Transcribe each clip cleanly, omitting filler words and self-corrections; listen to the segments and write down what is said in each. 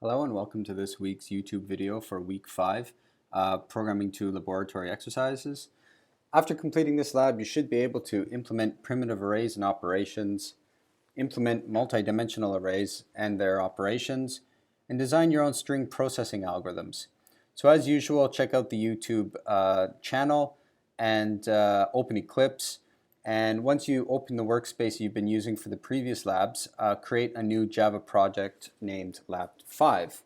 Hello and welcome to this week's YouTube video for week 5, Programming to Laboratory Exercises. After completing this lab, you should be able to implement primitive arrays and operations, implement multidimensional arrays and their operations, and design your own string processing algorithms. So as usual, check out the YouTube channel and open Eclipse. And once you open the workspace you've been using for the previous labs, create a new Java project named Lab 5.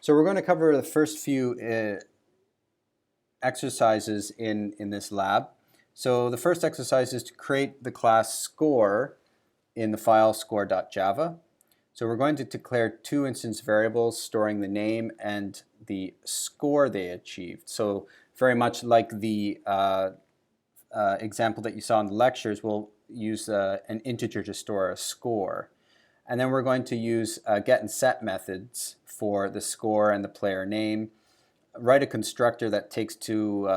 So we're going to cover the first few exercises in this lab. So the first exercise is to create the class score in the file score.java. So we're going to declare two instance variables storing the name and the score they achieved. So very much like the example that you saw in the lectures, we'll use an integer to store a score. And then we're going to use get and set methods for the score and the player name. Write a constructor that takes two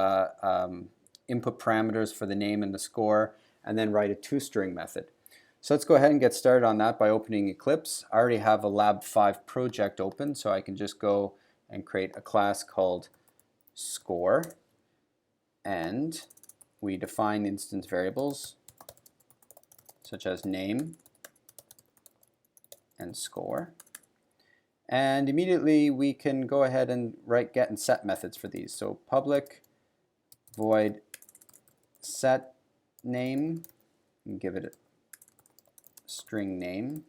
input parameters for the name and the score, and then write a toString method. So let's go ahead and get started on that by opening Eclipse. I already have a Lab 5 project open, so I can just go and create a class called score, and we define instance variables such as name and score. And immediately we can go ahead and write get and set methods for these. So public void set name, and give it a string name.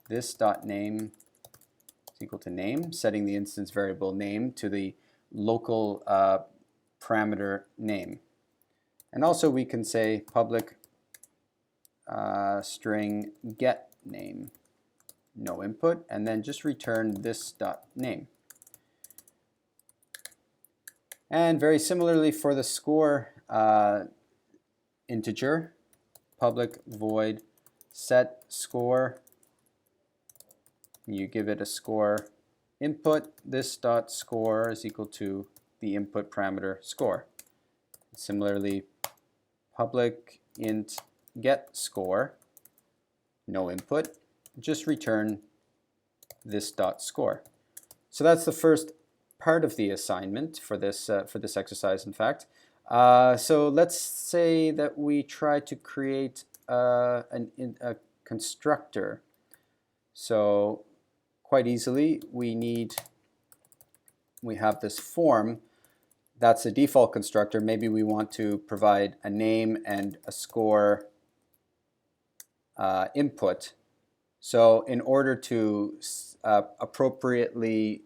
This dot name is equal to name, setting the instance variable name to the local parameter name. And also we can say public string get name, no input, and then just return this dot name. And very similarly for the score integer, public void set score, you give it a score input. This dot score is equal to the input parameter score. Similarly, public int get score, no input, just return this dot score. So that's the first part of the assignment for this exercise, in fact. So let's say that we try to create a constructor. So quite easily we have this form. That's the default constructor. Maybe we want to provide a name and a score input. So in order to appropriately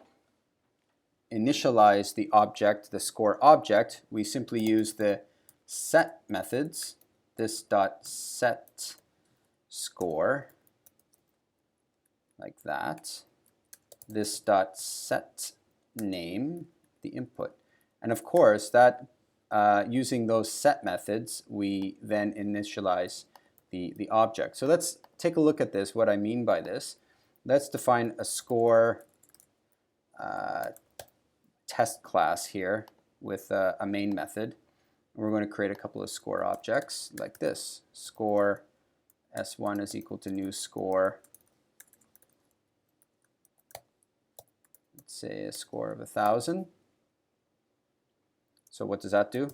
initialize the object, the score object, we simply use the set methods. This dot set score, like that. This dot set name, the input. And of course, that using those set methods, we then initialize the object. So let's take a look at this, what I mean by this. Let's define a score test class here with a main method. We're going to create a couple of score objects like this. Score s1 is equal to new score. Let's say a score of 1,000. So what does that do?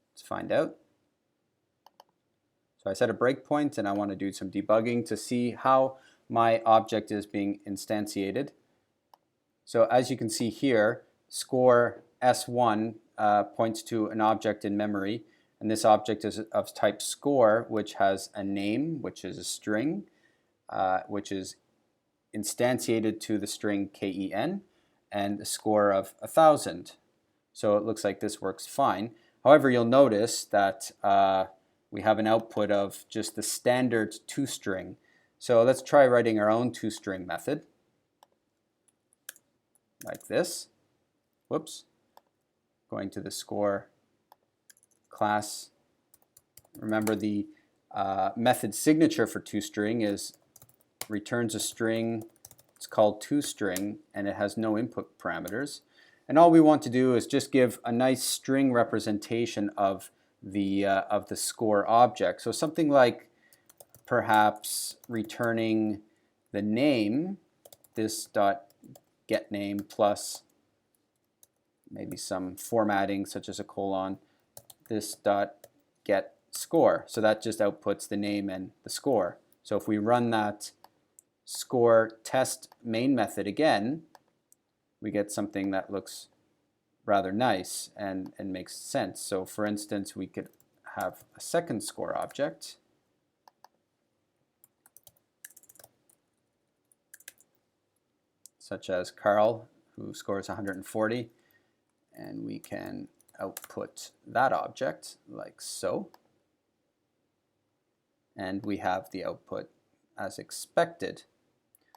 Let's find out. So I set a breakpoint and I want to do some debugging to see how my object is being instantiated. So as you can see here, score S1 points to an object in memory, and this object is of type score, which has a name, which is a string, which is instantiated to the string KEN, and a score of 1,000. So it looks like this works fine. However, you'll notice that we have an output of just the standard toString. So let's try writing our own toString method like this. Whoops. Going to the score class. Remember, the method signature for toString is returns a string. It's called toString, and it has no input parameters. And all we want to do is just give a nice string representation of the score object. So something like perhaps returning the name, this dot get name plus maybe some formatting such as a colon, this dot get score. So that just outputs the name and the score. So if we run that score test main method again, we get something that looks rather nice and makes sense. So for instance, we could have a second score object. Such as Carl, who scores 140, and we can output that object like so. And we have the output as expected.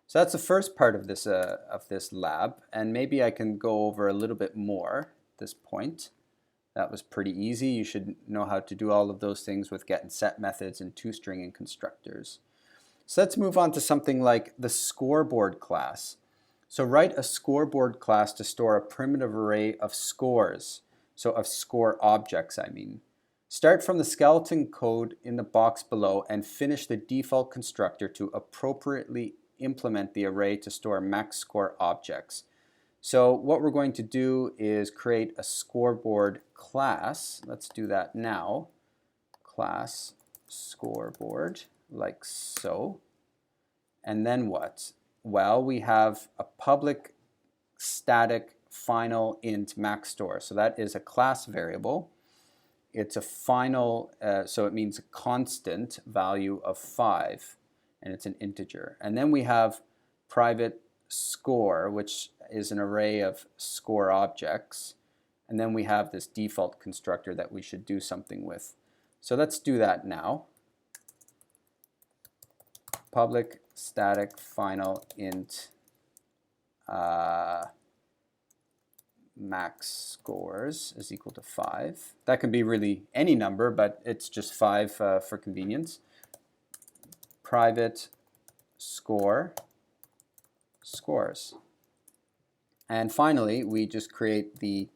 So that's the first part of this lab, and maybe I can go over a little bit more at this point. That was pretty easy. You should know how to do all of those things with get and set methods and toString and constructors. So let's move on to something like the scoreboard class. So write a scoreboard class to store a primitive array of scores, so of score objects, I mean. Start from the skeleton code in the box below and finish the default constructor to appropriately implement the array to store max score objects. So what we're going to do is create a scoreboard class. Let's do that now. Class scoreboard, like so. And then what? Well, we have a public static final int max store. So that is a class variable. It's a final, so it means a constant value of 5, and it's an integer. And then we have private score, which is an array of score objects. And then we have this default constructor that we should do something with. So let's do that now. Public static final int max scores is equal to 5. That can be really any number, but it's just 5 for convenience. Private score scores. And finally, we just create the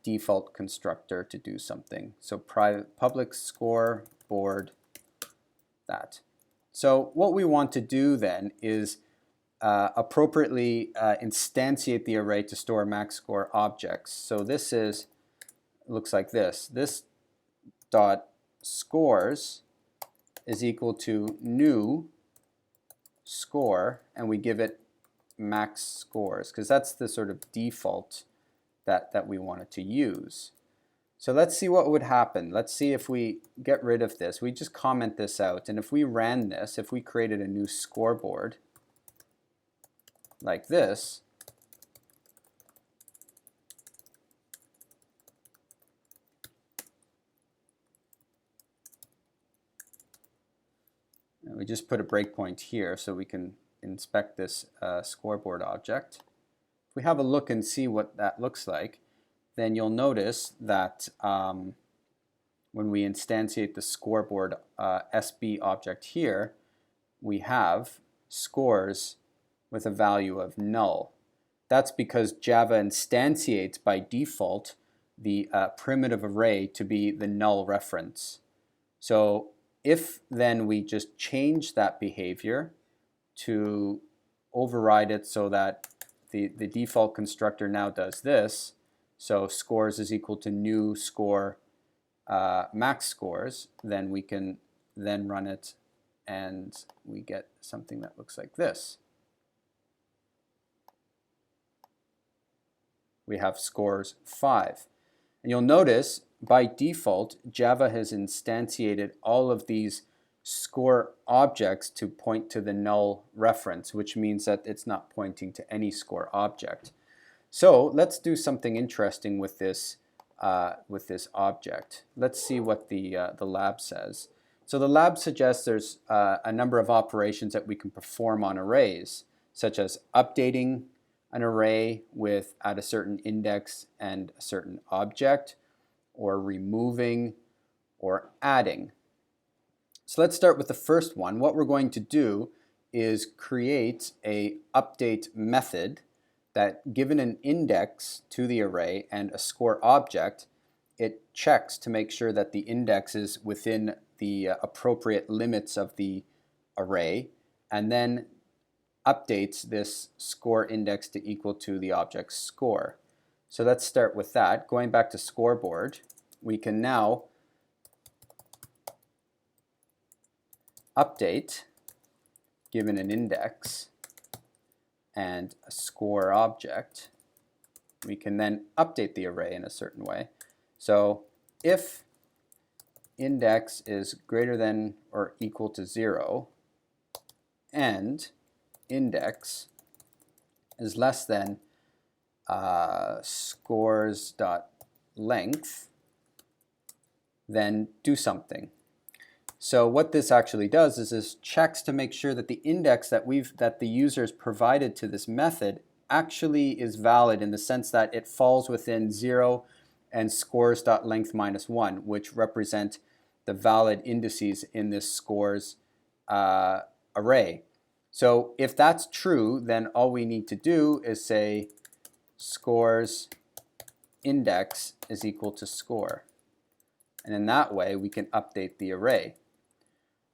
default constructor to do something. So private public scoreboard that. So what we want to do then is appropriately instantiate the array to store max score objects. So this looks like this. This dot scores is equal to new score, and we give it max scores because that's the sort of default that we wanted to use. So let's see what would happen. Let's see if we get rid of this. We just comment this out, and if we ran this, if we created a new scoreboard like this, and we just put a breakpoint here so we can inspect this scoreboard object. If we have a look and see what that looks like, then you'll notice that when we instantiate the scoreboard SB object here, we have scores with a value of null. That's because Java instantiates by default the primitive array to be the null reference. So if then we just change that behavior to override it so that the default constructor now does this, so scores is equal to new score max scores, then we can then run it and we get something that looks like this. We have scores 5. And you'll notice by default Java has instantiated all of these score objects to point to the null reference, which means that it's not pointing to any score object. So let's do something interesting with this object. Let's see what the lab says. So the lab suggests there's a number of operations that we can perform on arrays, such as updating an array with at a certain index and a certain object, or removing, or adding. So let's start with the first one. What we're going to do is create a update method that, given an index to the array and a score object, it checks to make sure that the index is within the appropriate limits of the array, and then updates this score index to equal to the object's score. So let's start with that. Going back to scoreboard, we can now update, given an index and a score object. We can then update the array in a certain way. So if index is greater than or equal to 0 and index is less than scores.length, then do something. So what this actually does is this checks to make sure that the index that the users provided to this method actually is valid, in the sense that it falls within 0 and scores.length minus 1, which represent the valid indices in this scores array. So if that's true, then all we need to do is say scores index is equal to score. And in that way, we can update the array.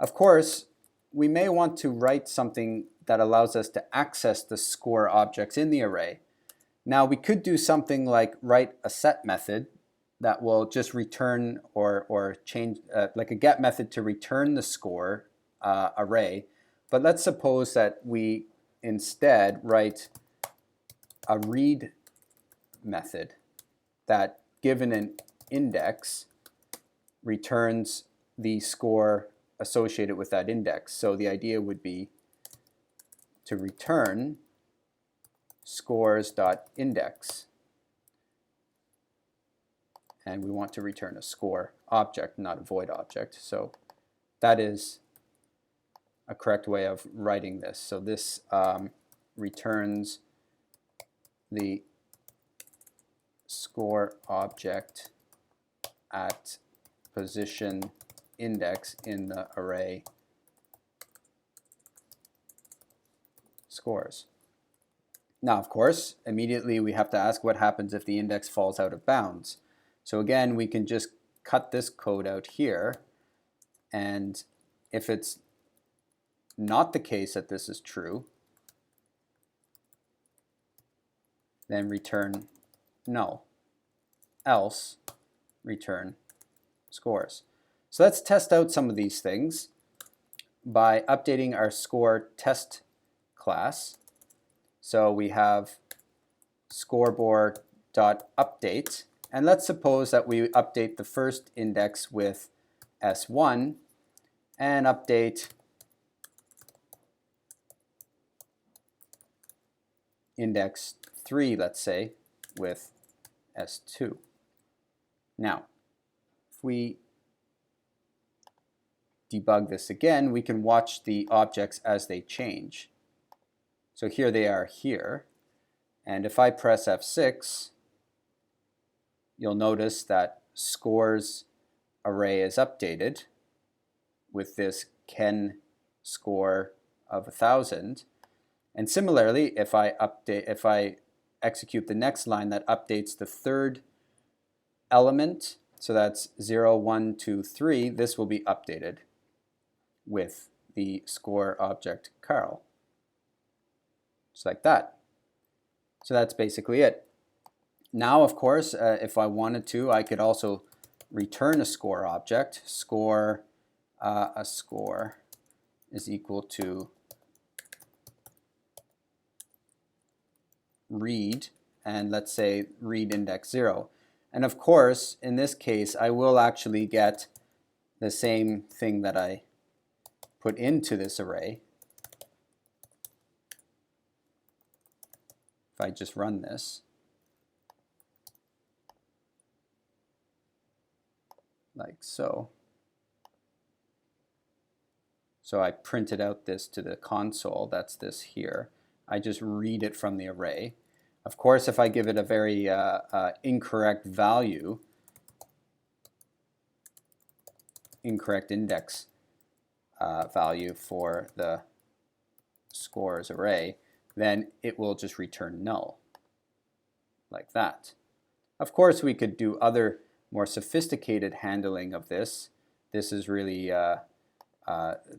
Of course, we may want to write something that allows us to access the score objects in the array. Now, we could do something like write a set method that will just return or change, like a get method to return the score array. But let's suppose that we instead write a read method that, given an index, returns the score associated with that index. So the idea would be to return scores.index. And we want to return a score object, not a void object. So that is a correct way of writing this. So this returns the score object at position index in the array scores. Now, of course, immediately we have to ask what happens if the index falls out of bounds. So again, we can just cut this code out here, and if it's not the case that this is true, then return null, else return scores. So let's test out some of these things by updating our score test class. So we have scoreboard.update, and let's suppose that we update the first index with S1 and update index 3, let's say, with S2. Now, if we debug this again, we can watch the objects as they change. So here they are here, and if I press F6, you'll notice that scores array is updated with this Ken score of 1,000. And similarly, if I execute the next line that updates the third element, so that's 0, 1, 2, 3, this will be updated with the score object Carl. Just like that. So that's basically it. Now, of course, if I wanted to, I could also return a score object. Score, a score is equal to read, and let's say read index 0. And of course, in this case, I will actually get the same thing that I put into this array. If I just run this, like so. So I printed out this to the console, that's this here. I just read it from the array. Of course, if I give it a very incorrect value, incorrect index value for the scores array, then it will just return null, like that. Of course, we could do other more sophisticated handling of this. This is really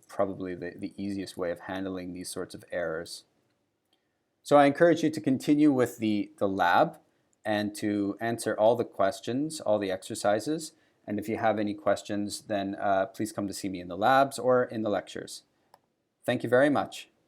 probably the easiest way of handling these sorts of errors. So I encourage you to continue with the lab and to answer all the questions, all the exercises. And if you have any questions, then please come to see me in the labs or in the lectures. Thank you very much.